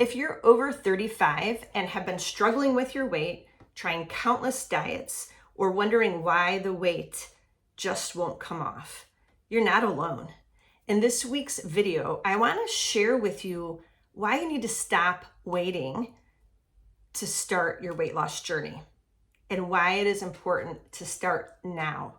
If you're over 35 and have been struggling with your weight, trying countless diets, or wondering why the weight just won't come off, you're not alone. In this week's video, I want to share with you why you need to stop waiting to start your weight loss journey and why it is important to start now.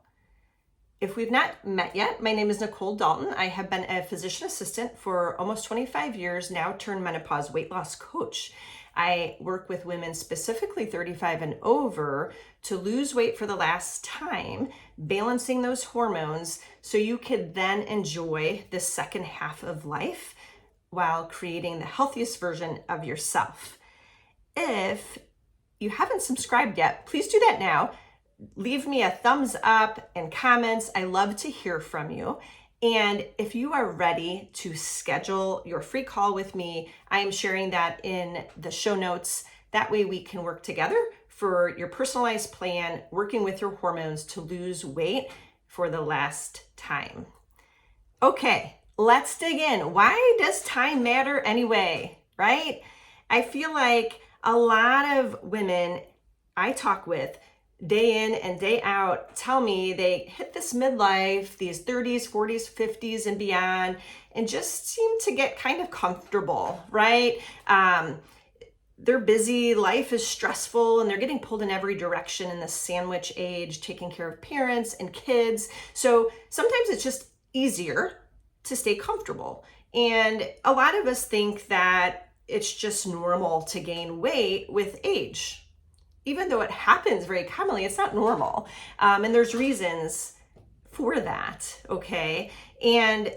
If we've not met yet, my name is Nicole Dalton. I have been a physician assistant for almost 25 years, now turned menopause weight loss coach. I work with women specifically 35 and over to lose weight for the last time, balancing those hormones so you could then enjoy the second half of life while creating the healthiest version of yourself. If you haven't subscribed yet, please do that now. Leave me a thumbs up and comments. I love to hear from you. And if you are ready to schedule your free call with me, I am sharing that in the show notes. That way we can work together for your personalized plan, working with your hormones to lose weight for the last time. Okay, let's dig in. Why does time matter anyway, right? I feel like a lot of women I talk with day in and day out tell me they hit this midlife, these 30s, 40s, 50s and beyond, and just seem to get kind of comfortable, right? They're busy, life is stressful, and they're getting pulled in every direction in the sandwich age, taking care of parents and kids. So sometimes it's just easier to stay comfortable. And a lot of us think that it's just normal to gain weight with age. Even though it happens very commonly, it's not normal. And there's reasons for that, okay? And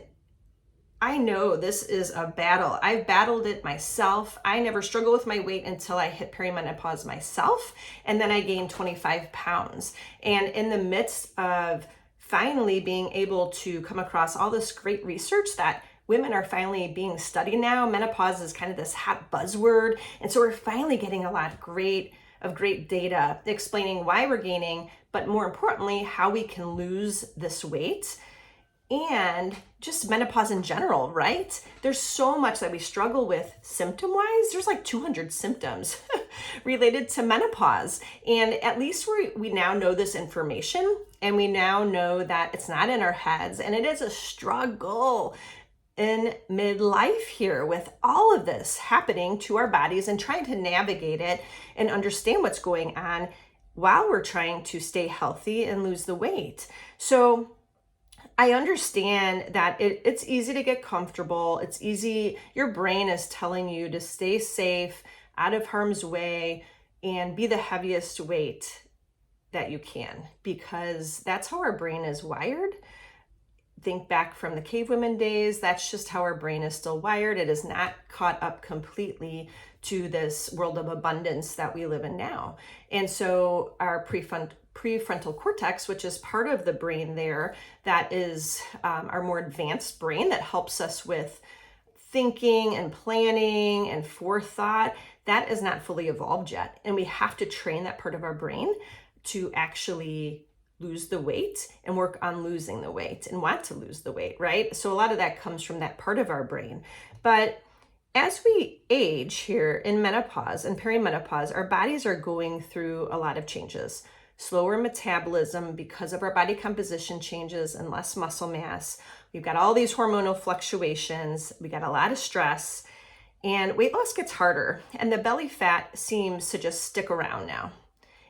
I know this is a battle. I've battled it myself. I never struggled with my weight until I hit perimenopause myself. And then I gained 25 pounds. And in the midst of finally being able to come across all this great research that women are finally being studied now, menopause is kind of this hot buzzword. And so we're finally getting a lot of great data explaining why we're gaining, but more importantly, how we can lose this weight and just menopause in general, right? There's so much that we struggle with symptom-wise. There's like 200 symptoms related to menopause. And at least we now know this information, and we now know that it's not in our heads, and it is a struggle in midlife here with all of this happening to our bodies and trying to navigate it and understand what's going on while we're trying to stay healthy and lose the weight. So I understand that it's easy to get comfortable. It's easy. Your brain is telling you to stay safe, out of harm's way, and be the heaviest weight that you can, because that's how our brain is wired. Think back from the cavewomen days, that's just how our brain is still wired. It is not caught up completely to this world of abundance that we live in now. And so our prefrontal cortex, which is part of the brain there, that is our more advanced brain that helps us with thinking and planning and forethought, that is not fully evolved yet. And we have to train that part of our brain to actually lose the weight and work on losing the weight and want to lose the weight, right? So a lot of that comes from that part of our brain. But as we age here in menopause and perimenopause, our bodies are going through a lot of changes. Slower metabolism because of our body composition changes and less muscle mass. We've got all these hormonal fluctuations. We got a lot of stress, and weight loss gets harder, and the belly fat seems to just stick around now.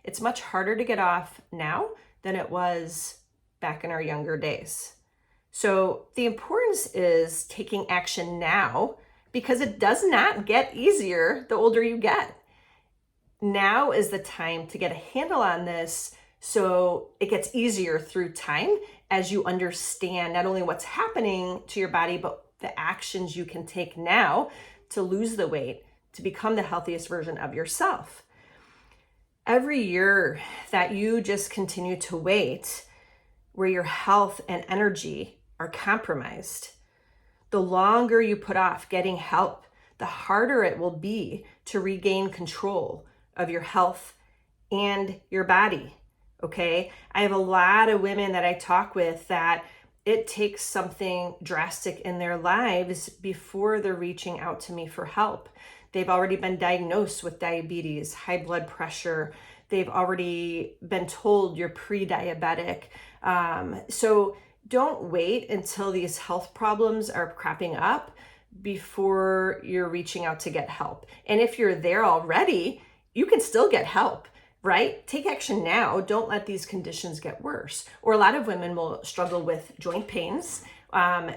It's much harder to get off now than it was back in our younger days. So the importance is taking action now, because it does not get easier the older you get. Now is the time to get a handle on this so it gets easier through time as you understand not only what's happening to your body, but the actions you can take now to lose the weight, to become the healthiest version of yourself. Every year that you just continue to wait, where your health and energy are compromised, the longer you put off getting help, the harder it will be to regain control of your health and your body, okay? I have a lot of women that I talk with that it takes something drastic in their lives before they're reaching out to me for help. They've already been diagnosed with diabetes, high blood pressure. They've already been told you're pre-diabetic. So don't wait until these health problems are cropping up before you're reaching out to get help. And if you're there already, you can still get help, right? Take action now. Don't let these conditions get worse. Or a lot of women will struggle with joint pains,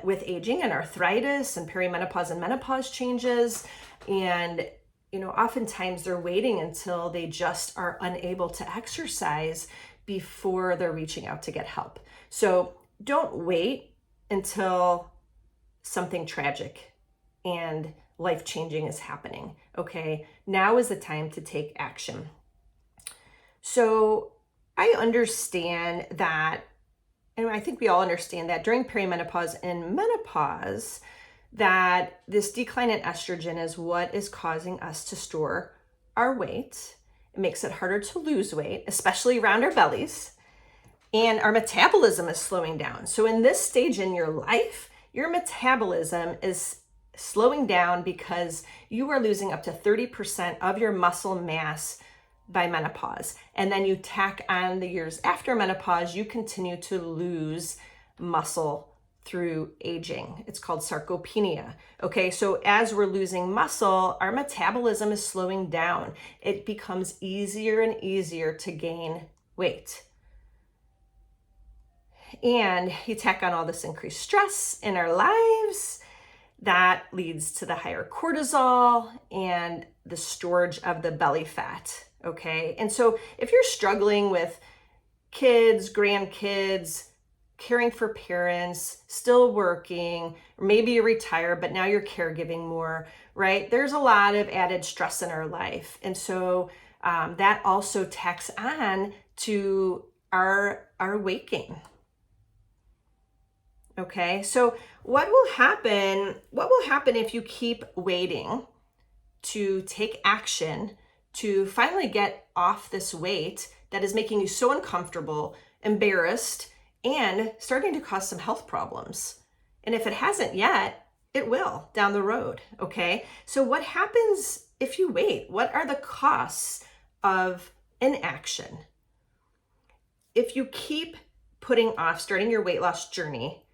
with aging and arthritis and perimenopause and menopause changes. And, oftentimes they're waiting until they just are unable to exercise before they're reaching out to get help. So don't wait until something tragic and life-changing is happening, okay? Now is the time to take action. So I understand that, and I think we all understand that during perimenopause and menopause, that this decline in estrogen is what is causing us to store our weight. It makes it harder to lose weight, especially around our bellies, and our metabolism is slowing down. So in this stage in your life, your metabolism is slowing down because you are losing up to 30% of your muscle mass by menopause. And then you tack on the years after menopause, you continue to lose muscle through aging. It's called sarcopenia. Okay, so as we're losing muscle, our metabolism is slowing down. It becomes easier and easier to gain weight. And you tack on all this increased stress in our lives, that leads to the higher cortisol and the storage of the belly fat, okay? And so if you're struggling with kids, grandkids, caring for parents, still working, or maybe you're retired, but now you're caregiving more, right? There's a lot of added stress in our life. And so that also tacks on to our weight gain. Okay, so what will happen if you keep waiting to take action to finally get off this weight that is making you so uncomfortable, embarrassed, and starting to cause some health problems? And if it hasn't yet, it will down the road, okay? So what happens if you wait? What are the costs of inaction? If you keep putting off starting your weight loss journey,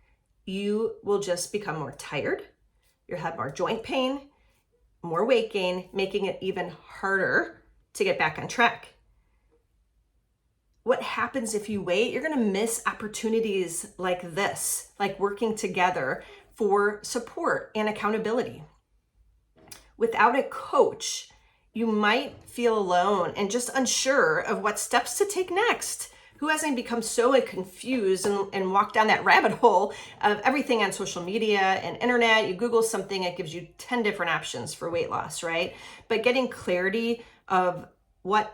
you will just become more tired. You'll have more joint pain, more weight gain, making it even harder to get back on track. What happens if you wait? You're going to miss opportunities like this, like working together for support and accountability. Without a coach, you might feel alone and just unsure of what steps to take next. Who hasn't become so confused and walked down that rabbit hole of everything on social media and internet? You Google something, it gives you 10 different options for weight loss, right? But getting clarity of what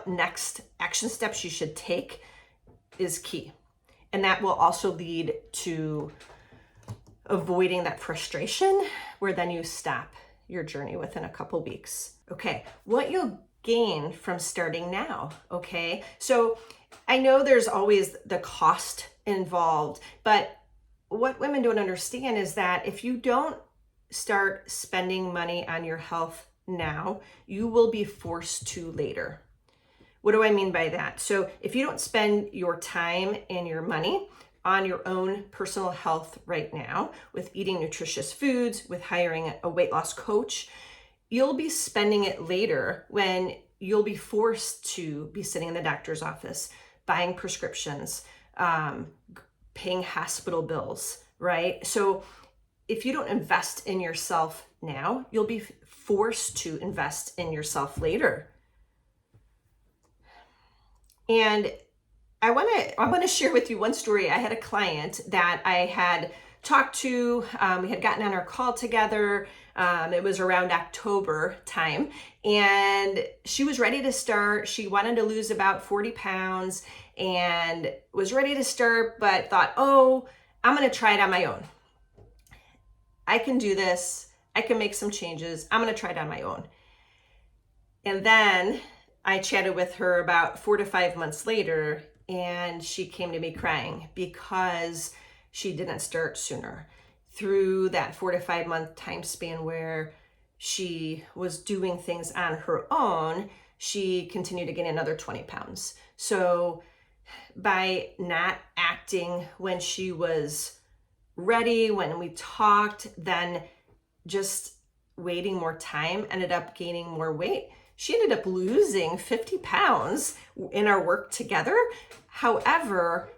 next action steps you should take is key. And that will also lead to avoiding that frustration where then you stop your journey within a couple weeks. Okay, what you'll gain from starting now, okay? So I know there's always the cost involved, but what women don't understand is that if you don't start spending money on your health now, you will be forced to later. What do I mean by that? So if you don't spend your time and your money on your own personal health right now, with eating nutritious foods, with hiring a weight loss coach, you'll be spending it later when you'll be forced to be sitting in the doctor's office, buying prescriptions, paying hospital bills, right? So if you don't invest in yourself now, you'll be forced to invest in yourself later. And I want to share with you one story. I had a client that I had talked to. We had gotten on our call together. It was around October time, and she was ready to start. She wanted to lose about 40 pounds and was ready to start, but thought, oh, I'm going to try it on my own. I can do this. I can make some changes. I'm going to try it on my own. And then I chatted with her about 4 to 5 months later, and she came to me crying because she didn't start sooner. Through that 4 to 5 month time span where she was doing things on her own, she continued to gain another 20 pounds. So by not acting when she was ready, when we talked, then just waiting more time, ended up gaining more weight. She ended up losing 50 pounds in our work together. However,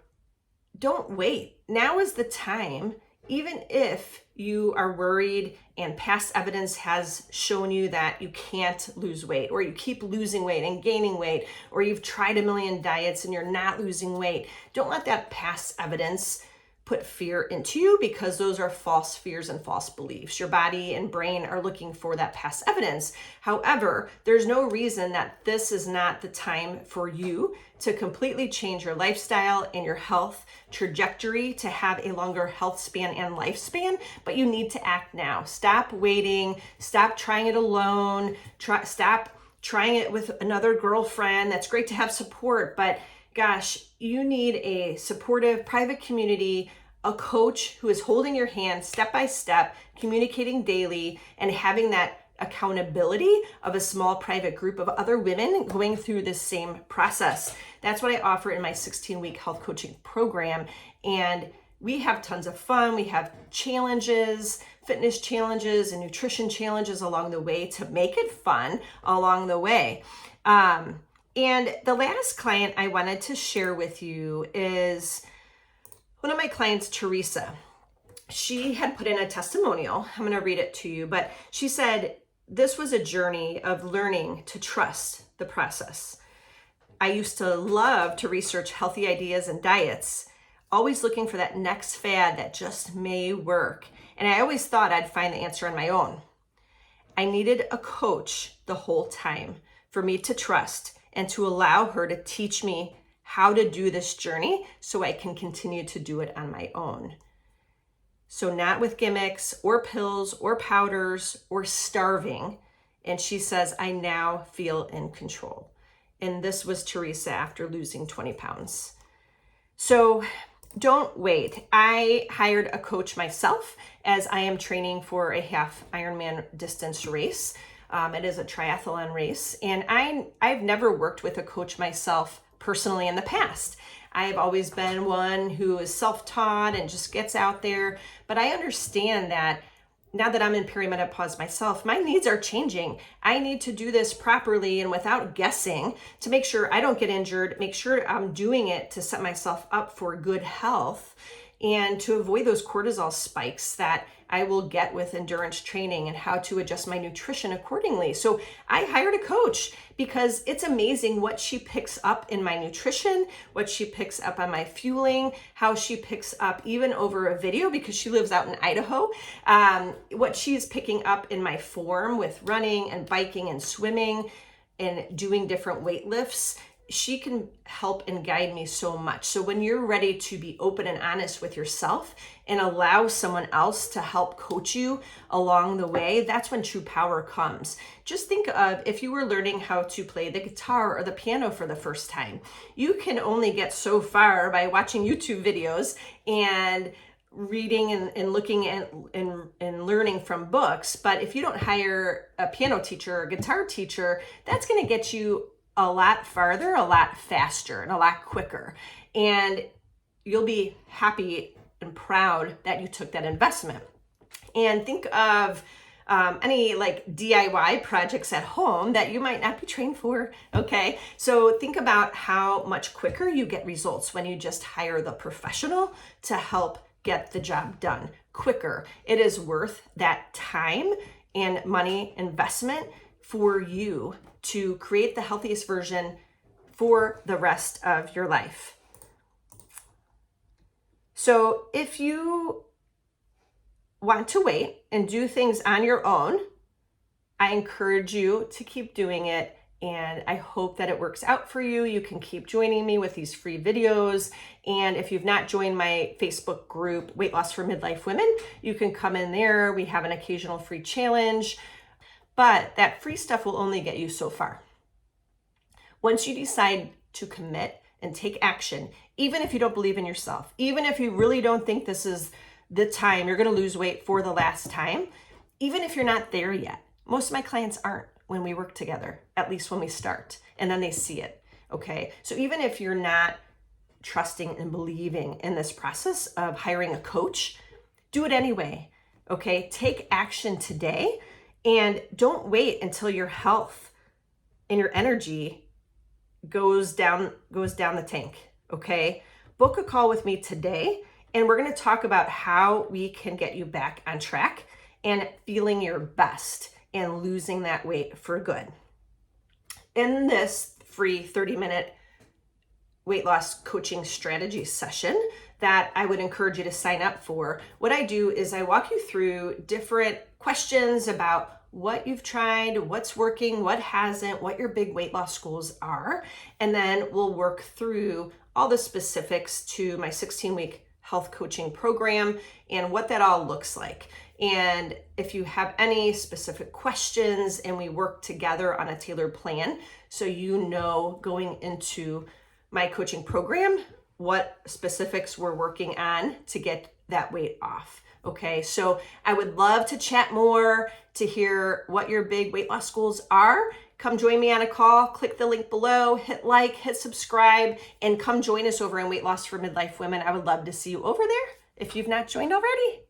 don't wait. Now is the time, even if you are worried and past evidence has shown you that you can't lose weight, or you keep losing weight and gaining weight, or you've tried a million diets and you're not losing weight. Don't let that past evidence put fear into you, because those are false fears and false beliefs. Your body and brain are looking for that past evidence. However, there's no reason that this is not the time for you to completely change your lifestyle and your health trajectory to have a longer health span and lifespan, but you need to act now. Stop waiting, stop trying it alone, stop trying it with another girlfriend. That's great to have support, but gosh, you need a supportive private community, a coach who is holding your hand step by step, communicating daily, and having that accountability of a small private group of other women going through this same process. That's what I offer in my 16-week health coaching program. And we have tons of fun. We have challenges, fitness challenges, and nutrition challenges along the way to make it fun along the way. And the last client I wanted to share with you is one of my clients, Teresa. She had put in a testimonial. I'm going to read it to you, but she said, this was a journey of learning to trust the process. I used to love to research healthy ideas and diets, always looking for that next fad that just may work. And I always thought I'd find the answer on my own. I needed a coach the whole time for me to trust and to allow her to teach me how to do this journey so I can continue to do it on my own. So not with gimmicks or pills or powders or starving. And she says, I now feel in control. And this was Teresa after losing 20 pounds. So don't wait. I hired a coach myself as I am training for a half Ironman distance race. It is a triathlon race. And I've never worked with a coach myself personally in the past. I've always been one who is self-taught and just gets out there. But I understand that now that I'm in perimenopause myself, my needs are changing. I need to do this properly and without guessing to make sure I don't get injured, make sure I'm doing it to set myself up for good health and to avoid those cortisol spikes that I will get with endurance training, and how to adjust my nutrition accordingly. So I hired a coach because it's amazing what she picks up in my nutrition, what she picks up on my fueling, how she picks up even over a video because she lives out in Idaho, what she's picking up in my form with running and biking and swimming and doing different weight lifts. She can help and guide me so much. So when you're ready to be open and honest with yourself and allow someone else to help coach you along the way, that's when true power comes. Just think of if you were learning how to play the guitar or the piano for the first time. You can only get so far by watching YouTube videos and reading and looking at and learning from books. But if you don't hire a piano teacher or a guitar teacher, that's going to get you a lot farther, a lot faster, and a lot quicker. And you'll be happy and proud that you took that investment. And think of any like DIY projects at home that you might not be trained for, okay? So think about how much quicker you get results when you just hire the professional to help get the job done quicker. It is worth that time and money investment for you to create the healthiest version for the rest of your life. So if you want to wait and do things on your own, I encourage you to keep doing it. And I hope that it works out for you. You can keep joining me with these free videos. And if you've not joined my Facebook group, Weight Loss for Midlife Women, you can come in there. We have an occasional free challenge. But that free stuff will only get you so far. Once you decide to commit and take action, even if you don't believe in yourself, even if you really don't think this is the time you're going to lose weight for the last time, even if you're not there yet, Most of my clients aren't when we work together, at least when we start, and then they see it, okay? So even if you're not trusting and believing in this process of hiring a coach, do it anyway, okay? Take action today and don't wait until your health and your energy goes down the tank, okay? Book a call with me today and we're going to talk about how we can get you back on track and feeling your best and losing that weight for good. In this free 30-minute weight loss coaching strategy session that I would encourage you to sign up for, what I do is I walk you through different questions about what you've tried, what's working, what hasn't, what your big weight loss goals are, and then we'll work through all the specifics to my 16-week health coaching program and what that all looks like. And if you have any specific questions, and we work together on a tailored plan, so you know going into my coaching program what specifics we're working on to get that weight off. Okay, so I would love to chat more, to hear what your big weight loss goals are. Come join me on a call, click the link below, hit like, hit subscribe, and come join us over in Weight Loss for Midlife Women. I would love to see you over there if you've not joined already.